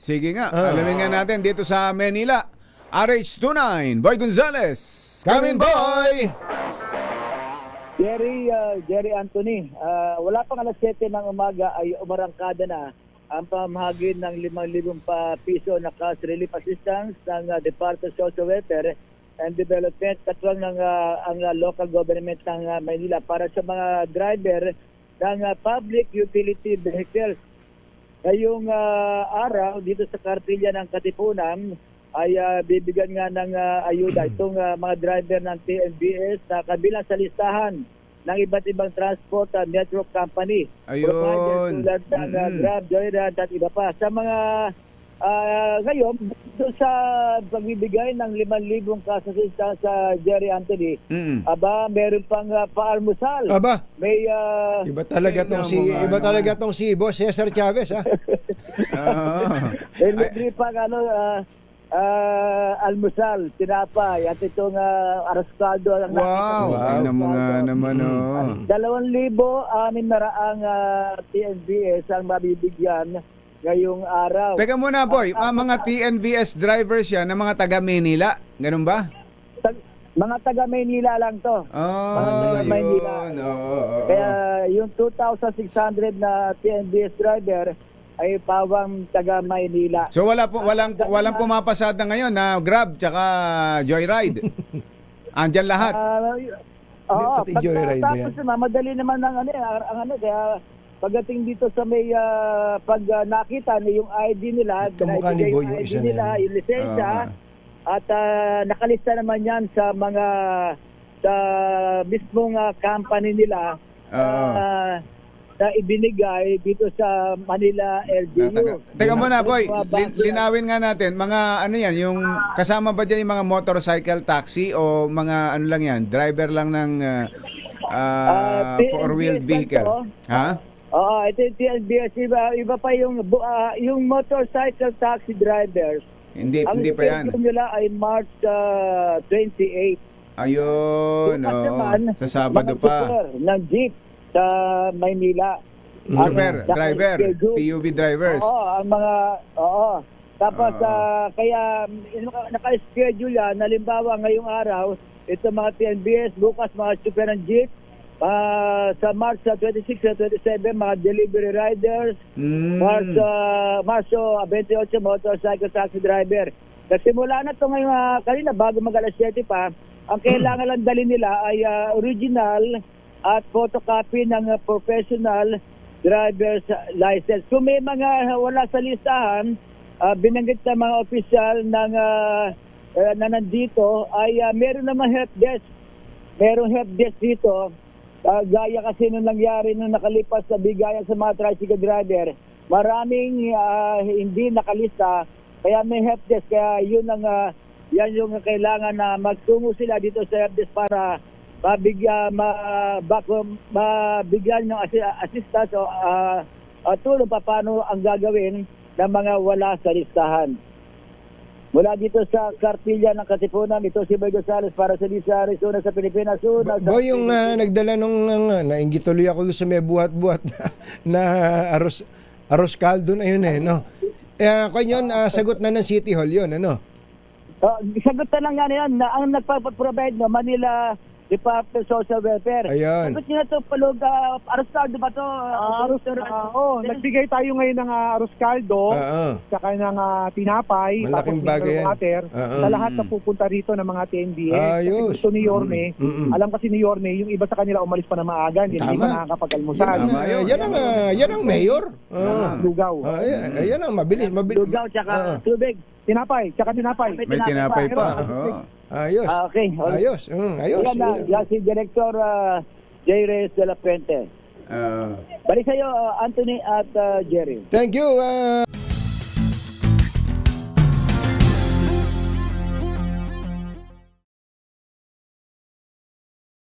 Sige nga, alamin nga natin dito sa Manila. RH29, Boy Gonzales. Come in, boy! Jerry Anthony, wala pang alas 7 ng umaga ay umarangkada na ang pamahagi ng 5,000 piso na cash relief assistance ng Department of Social Welfare and Development katulad ng ang local government ng Maynila para sa mga driver ng public utility vehicles. Ngayong araw dito sa kartilya ng Katipunan ay bibigyan nga ng ayuda itong mga driver ng TNVS na kabilang sa listahan ng iba't ibang transport network company. Ayun. Tulad ng Grab, Joyride at iba pa. Sa mga ngayon, doon sa pagbibigay ng 5,000 cash assistance sa Jerry Anthony, meron pang paalmusal. Aba, May iba talaga tong si Boss Cesar Chavez, ha? may libre pang almusal, tinapay, at itong araskado ang Wow! Tingnan mo nga naman, 2,600 TNVS ang mabibigyan ngayong araw. Teka muna, boy. Mga TNVS drivers yan na mga taga Manila. Ganun ba? Mga taga Maynila lang to. Mga taga Maynila. Kaya yung 2,600 na TNVS driver ay pawang taga Maynila. So walang pumapasada ngayon na Grab tsaka Joyride. Andyan lahat. Oo, Pati Joyride ba yan? tapos madali naman ang kaya pagdating dito sa may pag nakita yung ID nila, Kamukha ni Boy yung ID isa na nila, yan. yung lisensya, at nakalista naman yan sa mga sa mismong company nila na ibinigay dito sa Manila LGU. Teka muna, boy. Linawin nga natin. Mga ano yan, yung kasama ba dyan yung mga motorcycle taxi o mga ano lang yan, driver lang ng four-wheeled vehicle? Ha? Oo, ito yung TNBS. Iba pa yung motorcycle taxi drivers. Hindi pa yan. Ang nila ay March 28. Ayun, Bukas naman, sa Sabado mga pa. chauffeur ng jeep sa Maynila. Chopper, Ang driver, naka-schedule. PUV drivers. Oo. Tapos kaya naka-schedule yan, halimbawa ngayong araw, ito mga TNBS, bukas mga chopper ng jeep, sa March 26 at 27, mga delivery riders, Marso 28, motorcycle taxi driver. Nagsimula na ito ngayon, kanina bago mag-alas 7 pa, ang kailangan lang dali nila ay original at photocopy ng professional driver's license. Kung may mga wala sa listahan, binanggit ng mga opisyal ng na nandito ay meron naman help desk. Merong help desk dito. Gaya kasi nung nangyari nung nakalipas sa bigayan sa mga tricycle driver, maraming hindi nakalista, kaya may help desk. Kaya yun ang yan yung kailangan na magtungo sila dito sa help desk para mabigyan ng assistance o tulong paano ang gagawin ng mga wala sa listahan. Mula dito sa kartilya ng Katipunan, ito si Boy Gonzales para sa Arizona sa Pilipinas. Boy, yung nagdala nung nainggit tuloy ako doon sa may buhat-buhat na aros caldo na yun no? Kanyon, sagot na ng City Hall yun, ano? Sagot na lang yan na ang nagpapaprovide na Manila Department of Social Welfare. Ayun. Sagot niya ito, palog, arostado ba ito? Nagbigay tayo ngayon ng arroz caldo, saka ng tinapay, malaking tapos bagay yan. water, sa lahat na pupunta rito ng mga TNBS. Kasi Ayos. gusto ni Yorme, alam kasi ni Yorme, yung iba sa kanila umalis pa na maaga, hindi pa nakakapag-almusal. Yan ang mayor. Lugaw. Yan ang mabilis. Lugaw, tsaka tubig. Tinapay. May tinapay pa. Ayos. Okay. Ayos. Ayos. Yan si Director J. Reyes de la Puente. Balik sa'yo, Anthony at Jerry. Thank you,